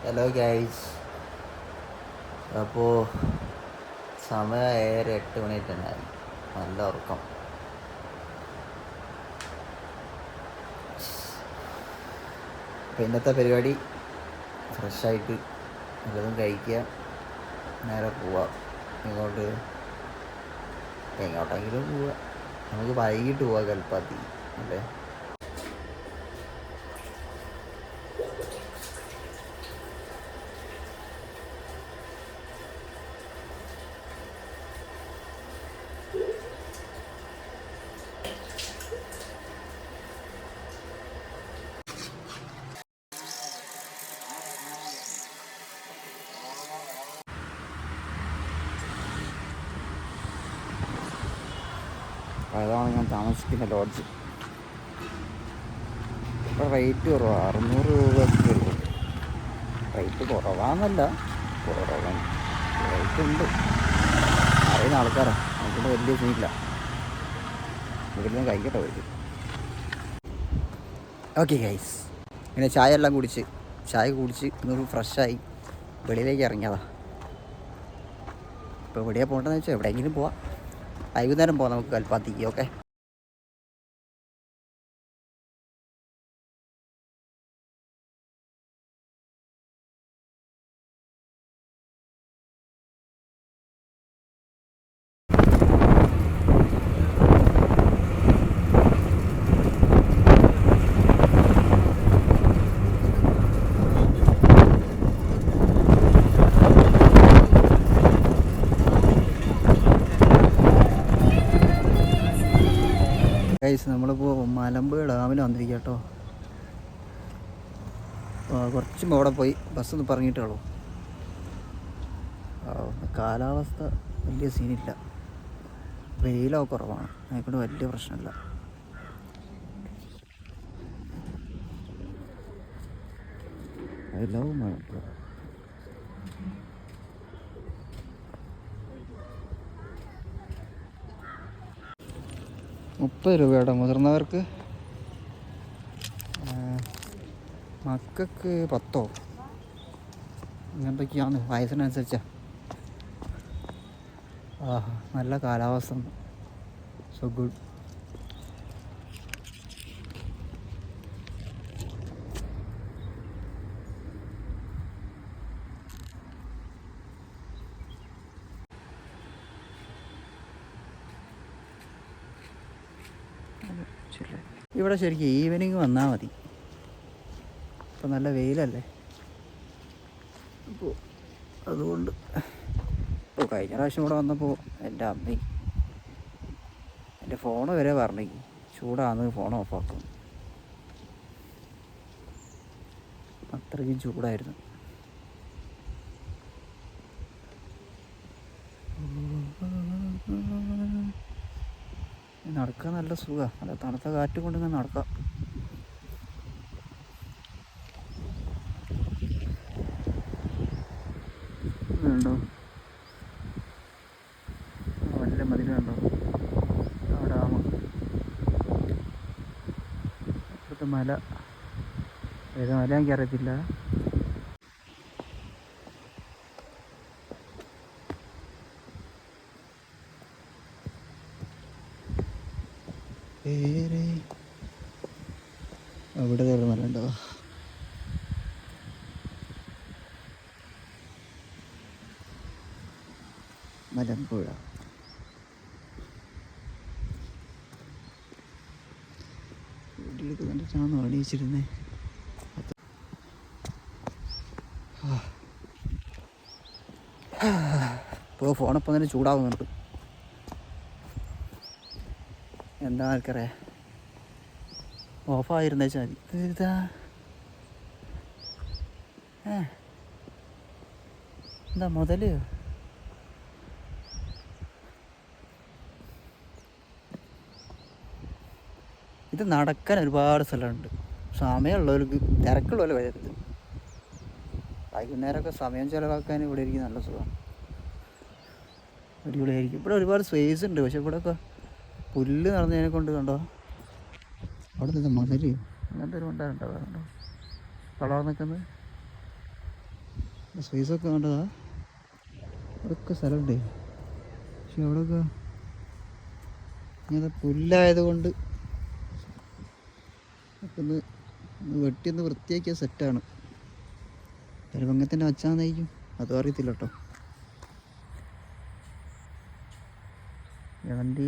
Hello guys, അപ്പോൾ സമയം 7-8 മണി തന്നെ ആയി. നല്ല ഉറക്കം. അപ്പോൾ ഇന്നത്തെ പരിപാടി ഫ്രഷായിട്ട് വല്ലതും കഴിക്കുക, നേരെ പോവാം. എങ്ങോട്ടെങ്കിലും പോവുക. നമുക്ക് വൈകിട്ട് പോവാം, കൽപ്പാത്തി അല്ലേ. അതാണ് ഞാൻ താമസിക്കുന്ന ലോഡ്ജ്. ഇപ്പോൾ റേറ്റ് കുറവാണ്, 600 രൂപയ്ക്ക് വരും. റേറ്റ് കുറവാന്നല്ല, റേറ്റ് ഉണ്ട്. അറിയുന്ന ആൾക്കാരാണ്, നമുക്കിവിടെ വലിയ സീനില്ല. ഇവിടെ നിന്ന് കഴിക്കട്ടെ വരും. ഓക്കെ ഗൈസ്, ഇങ്ങനെ ചായ കുടിച്ച് ഇന്നൊരു ഫ്രഷായി വെളിയിലേക്ക് ഇറങ്ങിയതാണ്. ഇപ്പോൾ എവിടെയാണ് പോകേണ്ടതെന്ന് വെച്ചാൽ എവിടെയെങ്കിലും പോവാം. വൈകുന്നേരം പോകാം നമുക്ക് കൽപ്പാത്തിക്ക്. ഓക്കെ. ഗൈസ്, നമ്മളിപ്പോൾ മലമ്പുഴ ഡാമിൽ വന്നിരിക്കുക കേട്ടോ. കുറച്ച് അവിടെ പോയി ബസ്സൊന്ന് പറഞ്ഞിട്ടുള്ളൂ. കാലാവസ്ഥ വലിയ സീനില്ല, വെയിലൊക്കെ കുറവാണ്, അതിനെക്കൊണ്ട് വലിയ പ്രശ്നമില്ല. എല്ലാവും മലമ്പുഴ. ₹30 മുതിർന്നവർക്ക്, മക്കൾക്ക് 10 ഇങ്ങനത്തൊക്കെയാണ്, വയസ്സിനനുസരിച്ചാണ്. നല്ല കാലാവസ്ഥ, സോ ഗുഡ്. ഇവിടെ ശരിക്കും ഈവനിങ് വന്നാൽ മതി. ഇപ്പം നല്ല വെയിലല്ലേ, അപ്പോൾ അതുകൊണ്ട്. ഇപ്പോൾ കഴിഞ്ഞ പ്രാവശ്യം ഇവിടെ വന്നപ്പോൾ എൻ്റെ അമ്മ എൻ്റെ ഫോണ് വരെ പറഞ്ഞു ചൂടാന്ന്, ഫോൺ ഓഫാക്കും. അത്രയ്ക്കും ചൂടായിരുന്നു. നടക്കാൻ നല്ല സുഖമാണ്, നല്ല തണുത്ത കാറ്റ് കൊണ്ടിങ്ങനെ നടക്കാം. വേണ്ടോ നല്ല മതിൽ കണ്ടോ, ഡാം. ഇപ്പോഴത്തെ മല ഏത് മല എനിക്കറിയത്തില്ല. അവിടെ ഒരു മല ഉണ്ടോ, മലമ്പുഴ. വീട്ടിലേക്ക് കണ്ടിട്ടാണോ അണിയിച്ചിരുന്നേ. ഇപ്പോൾ ഫോണിപ്പോൾ തന്നെ ചൂടാവുന്നുണ്ട്, എന്താ ആൾക്കറിയാം. ഓഫായിരുന്നേ വെച്ചാൽ മതി. ഇതാ എന്താ മുതല്. ഇത് നടക്കാൻ ഒരുപാട് സ്ഥലമുണ്ട്. സമയമുള്ളവർക്ക്, തിരക്കുള്ളവർ വരരുത്. വൈകുന്നേരമൊക്കെ സമയം ചിലവാക്കാൻ ഇവിടെ ഇരിക്കും, നല്ല സുഖമാണ്, അടിപൊളിയായിരിക്കും. ഇവിടെ ഒരുപാട് സ്പേസ് ഉണ്ട്, പക്ഷെ ഇവിടെയൊക്കെ പുല്ല് നടന്നതിനെ കൊണ്ട് കണ്ടോ, അവിടെ നിന്ന് മണല് അങ്ങനത്തെ ഒരു മണ്ടാണ്ടോ, കണ്ടോ കളർ നിൽക്കുന്നത്. സ്പേസൊക്കെ വേണ്ടതാ. അതൊക്കെ സ്ഥലമുണ്ട്, പക്ഷെ അവിടെയൊക്കെ ഇങ്ങനെ പുല്ലായതുകൊണ്ട് ഒന്ന് വെട്ടിയൊന്ന് വൃത്തിയാക്കിയ സെറ്റാണ്. ചിലപ്പോൾ അങ്ങനെ തന്നെ വച്ചാന്നായിരിക്കും, അതും അറിയത്തില്ല കേട്ടോ. വണ്ടി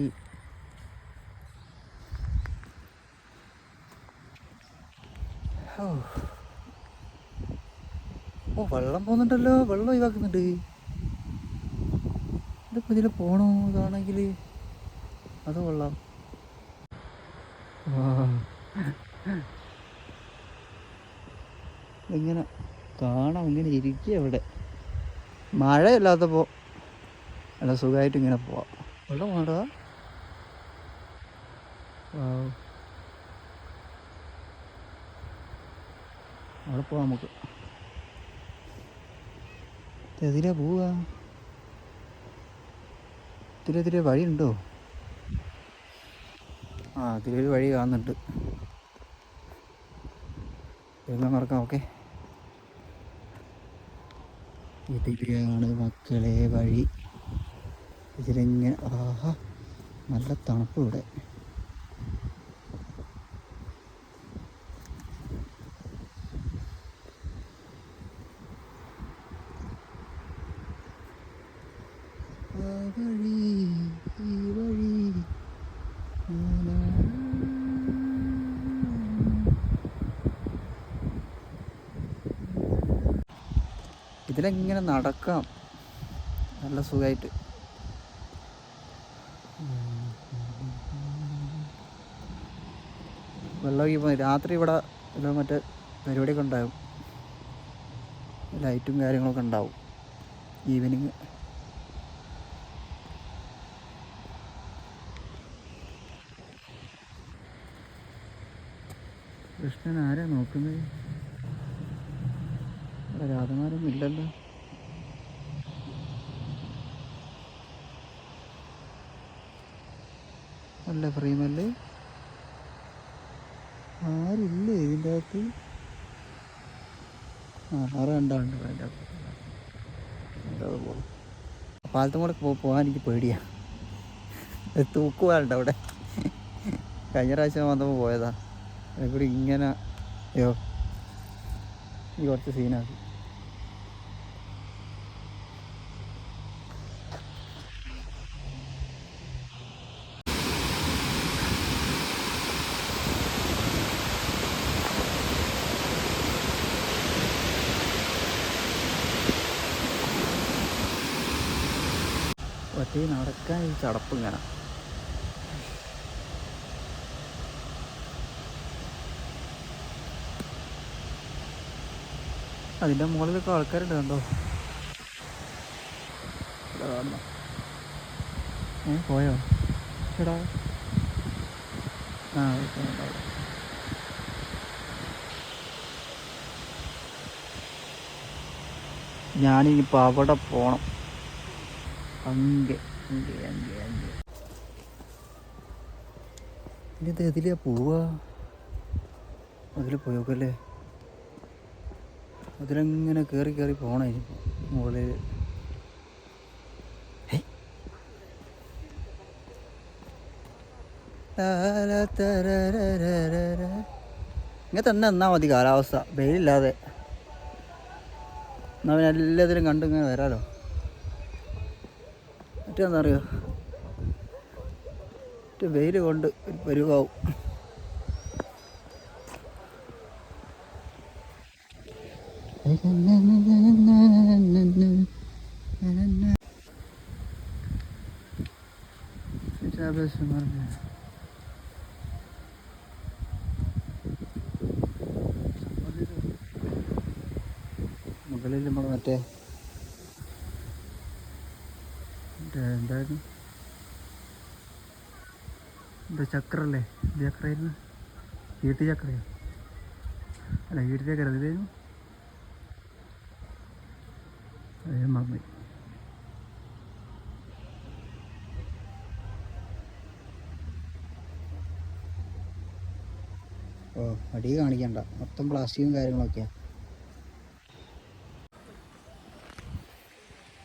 ഓ വെള്ളം പോകുന്നുണ്ടല്ലോ, വെള്ളം ഒഴിവാക്കുന്നുണ്ട്. ഇതിപ്പോൾ ഇതിൽ പോകണോ ഇതാണെങ്കിൽ അത് കൊള്ളാം. ഇങ്ങനെ കാണാം, ഇങ്ങനെ ഇരിക്കുക ഇവിടെ. മഴയില്ലാത്തപ്പോൾ നല്ല സുഖമായിട്ട് ഇങ്ങനെ പോവാം. വെള്ളം വേണ്ടതാ. അവിടെ പോവാം നമുക്ക്. എതിരെ പോവാ? ഇതിലെതിരെ വഴിയുണ്ടോ? ആ ഇതിലൊരു വഴി കാണുന്നുണ്ട്, എല്ലാം നടക്കാം. ഓക്കെ, ഇതിലെയാണ് മക്കളെ വഴി. ഇതിലിങ്ങനെ ആഹാ നല്ല തണുപ്പ് ഇവിടെ. വഴി ഈ വഴി ഇതിലെങ്ങനെ നടക്കാം നല്ല സുഖമായിട്ട്. വെള്ളമൊക്കെ പോയി രാത്രി ഇവിടെ എല്ലാം മറ്റേ പരിപാടിയൊക്കെ ഉണ്ടാവും, ലൈറ്റും കാര്യങ്ങളൊക്കെ ഉണ്ടാവും ഈവനിങ്. കൃഷ്ണൻ ആരാ നോക്കുന്നത്? ഇവിടെ രാധമാരൊന്നും ഇല്ലല്ലോ. അല്ല ഫ്രീമല്ലേ, ആരില്ലേ ഇതിൻ്റെ അകത്ത്? ആറ് രണ്ടാളുണ്ട് അതിൻ്റെ അകത്ത്. എന്താ പോകും, പാലത്തും കൂടെ പോകാൻ എനിക്ക് പേടിയാണ്. തൂക്കുവാനുണ്ട് അവിടെ. കഴിഞ്ഞ പ്രാവശ്യം വന്നപ്പോൾ പോയതാ, ഇവിടെ ഇങ്ങനെ അയ്യോ ഈ കുറച്ച് സീനാക്കി. ഒറ്റ നടക്കാൻ ഈ ചടപ്പ് ഇങ്ങനെ. അതിൻ്റെ മുകളിലൊക്കെ ആൾക്കാരുണ്ട് കണ്ടോ. പോയോ ചേടാ? ആ ഞാനിനിപ്പോൾ അവിടെ പോണം. അങ്ങേ അങ്ങേ അങ്ങേ അങ്ങേ ഇത് എതിലെയാ പോവാ? അതിൽ പോയോക്കല്ലേ, അതിലെങ്ങനെ കയറി കയറി പോകണം ഇനിയിപ്പോൾ മുകളിൽ. ഇങ്ങനെ തന്നെ എന്നാൽ മതി കാലാവസ്ഥ, വെയിലില്ലാതെ. എന്നാൽ പിന്നെ എല്ലാത്തിലും കണ്ട് ഇങ്ങനെ വരാമല്ലോ. മറ്റേന്താ അറിയോ, മറ്റേ വെയിൽ കൊണ്ട് ഒരു പരുവാവും. മുകളിൽ നമ്മൾ മറ്റേ എന്തായിരുന്നു എന്താ ചക്രല്ലേ, ഇത് ചക്രമായിരുന്നു, കീർത്തി ചക്രയോ അല്ല കീർത്തി ചക്ര ഇതിലായിരുന്നു. അതേ മറന്നു. ഓ അടി കാണിക്കണ്ട, മൊത്തം പ്ലാസ്റ്റിക്കും കാര്യങ്ങളൊക്കെയാണ്.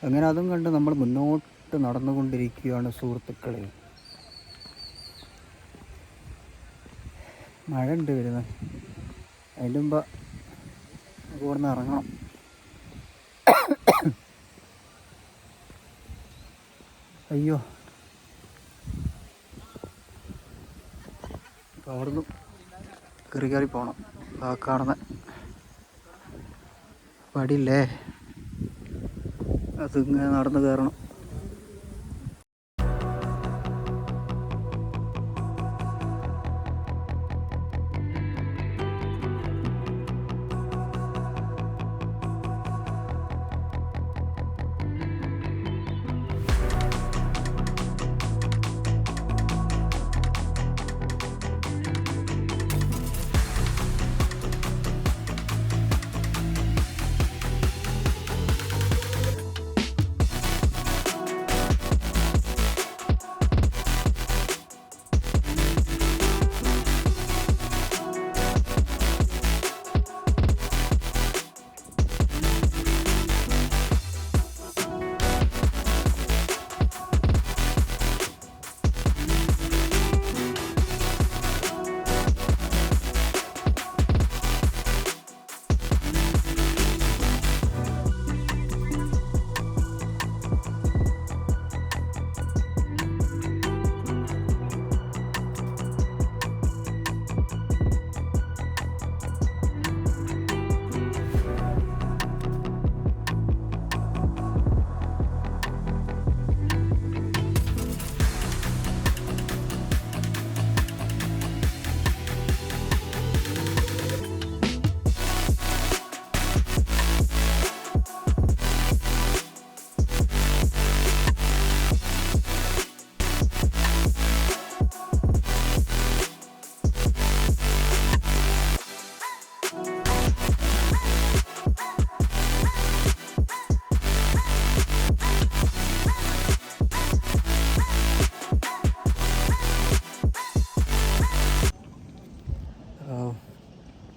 അങ്ങനെ അതും കണ്ട് നമ്മൾ മുന്നോട്ട് നടന്നുകൊണ്ടിരിക്കുകയാണ് സുഹൃത്തുക്കളെ. മഴ ഉണ്ട് വരുന്നത്. അതിൻ്റെ മുമ്പ് ഇവിടെ നിന്ന് ഇറങ്ങണം. അയ്യോ, അപ്പോൾ അവിടുന്ന് കയറി പോകണം. ആ കാണുന്ന പടിയില്ലേ, അതിങ്ങനെ നടന്ന് കയറണം.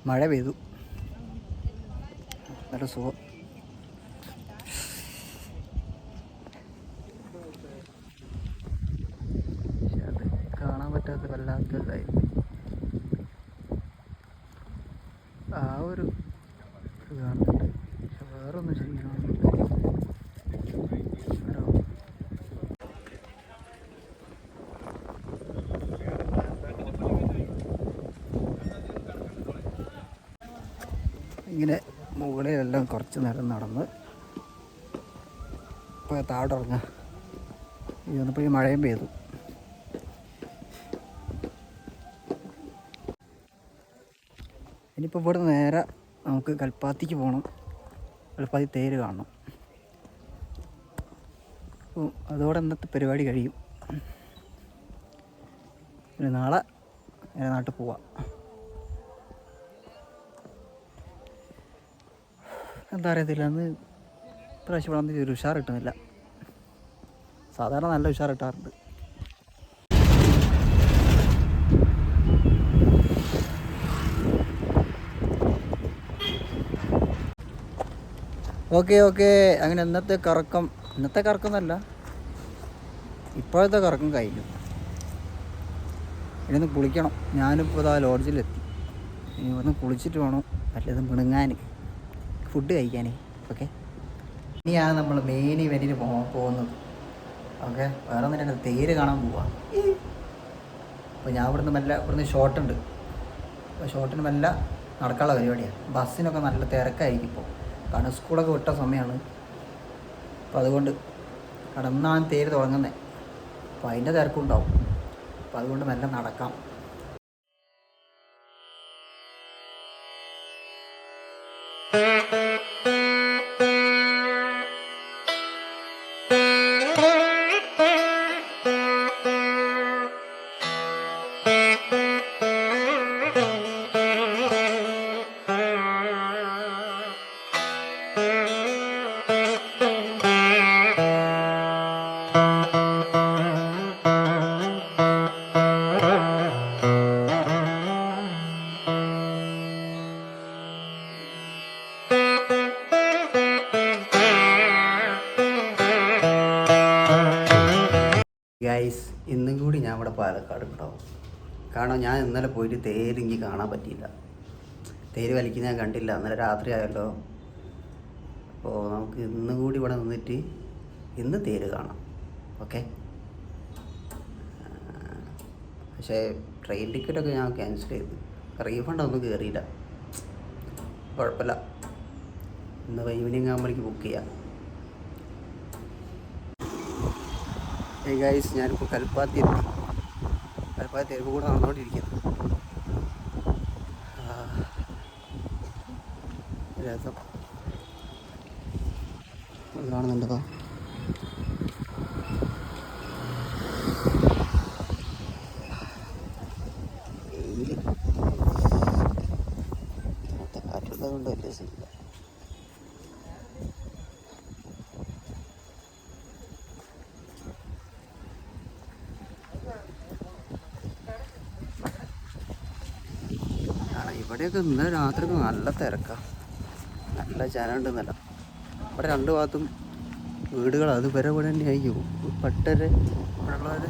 മഴ പെയ്തു, നല്ല സുഖം. പക്ഷെ അത് കാണാൻ പറ്റാത്ത വല്ലാത്തതായി. ആ ഒരു ഇത് കാണുന്നുണ്ട്, പക്ഷെ വേറൊന്നും ശരിക്കും കാണുന്നില്ല. ഇങ്ങനെ മുകളിലെല്ലാം കുറച്ച് നേരം നടന്ന് ഇപ്പോൾ താഴോട്ടിറങ്ങുക. ഇതൊന്നിപ്പോൾ ഈ മഴയും പെയ്തു. ഇനിയിപ്പോൾ ഇവിടെ നേരെ നമുക്ക് കൽപ്പാത്തിക്ക് പോകണം. കൽപ്പാത്തി തേര് കാണണം. അപ്പോൾ അതോടെ ഇന്നത്തെ പരിപാടി കഴിയും. പിന്നെ നാളെ നാട്ടിൽ പോവാം. എന്താ അറിയത്തില്ല, അന്ന് പ്രാവശ്യം ഇവിടെ ഒരു ഉഷാർ കിട്ടുന്നില്ല. സാധാരണ നല്ല ഉഷാർ കിട്ടാറുണ്ട്. ഓക്കെ അങ്ങനെ ഇന്നത്തെ കറക്കം എന്നല്ല, ഇപ്പോഴത്തെ കറക്കം കഴിഞ്ഞു. ഇനി ഒന്ന് കുളിക്കണം. ഞാനിപ്പോൾ ആ ലോഡ്ജിലെത്തി. ഇനി ഒന്ന് കുളിച്ചിട്ട് വേണം വല്ലതും മിണുങ്ങാൻ, ഫുഡ് കഴിക്കാനേ. ഓക്കെ, ഇനിയാണ് നമ്മൾ മെയിൻ ഇവൻറ്റിന് പോകുന്നത്. ഓക്കെ, വേറെ ഒന്നും തേര് കാണാൻ പോവാം. അപ്പോൾ ഞാൻ ഇവിടുന്ന് ഷോട്ടുണ്ട്. അപ്പോൾ ഷോട്ടിന് മെല്ലെ നടക്കാനുള്ള പരിപാടിയാണ്. ബസ്സിനൊക്കെ നല്ല തിരക്കായിരിക്കും ഇപ്പോൾ, കാരണം സ്കൂളൊക്കെ വിട്ട സമയമാണ്. അപ്പോൾ അതുകൊണ്ട് കടന്നാണ് തേര് തുടങ്ങുന്നത്. അപ്പോൾ അതിൻ്റെ തിരക്കുണ്ടാവും. അപ്പോൾ അതുകൊണ്ട് മെല്ലെ നടക്കാം. ഗൈസ്, ഇന്നും കൂടി ഞാൻ ഇവിടെ പാലക്കാട് ഉണ്ടാവും. കാരണം ഞാൻ ഇന്നലെ പോയിട്ട് തേര് എനിക്ക് കാണാൻ പറ്റിയില്ല. തേര് വലിക്കുന്ന ഞാൻ കണ്ടില്ല, ഇന്നലെ രാത്രി ആയല്ലോ. അപ്പോൾ നമുക്ക് ഇന്നും കൂടി ഇവിടെ നിന്നിട്ട് ഇന്ന് തേര് കാണാം. ഓക്കെ. പക്ഷേ ട്രെയിൻ ടിക്കറ്റൊക്കെ ഞാൻ ക്യാൻസൽ ചെയ്തു. റീഫണ്ട് ഒന്നും കയറിയില്ല. കുഴപ്പമില്ല, ഇന്ന് ഈവനിങ് ആകുമ്പോഴേക്ക് ബുക്ക് ചെയ്യാം. ഏയ് ഗൈസ്, ഞാനിപ്പോൾ കൽപ്പാത്തി എത്തി. കൽപ്പാത്തി എരുമ്പ് കൂടെ നടന്നുകൊണ്ടിരിക്കുന്നു. രസം കാണുന്നുണ്ടോ? വെയില് കാറ്റുള്ളത് കൊണ്ട് വലിയ സീനില്ല. ഇവിടെയൊക്കെ ഇന്നലെ രാത്രിയൊക്കെ നല്ല തിരക്കാണ്, നല്ല ജനമുണ്ടെന്നല്ല. ഇവിടെ രണ്ട് ഭാഗത്തും വീടുകളാണ്. അത് വരെ ഇവിടെ തന്നെ ആയിരിക്കും പട്ടര് ഇവിടെ ഉള്ളവർ.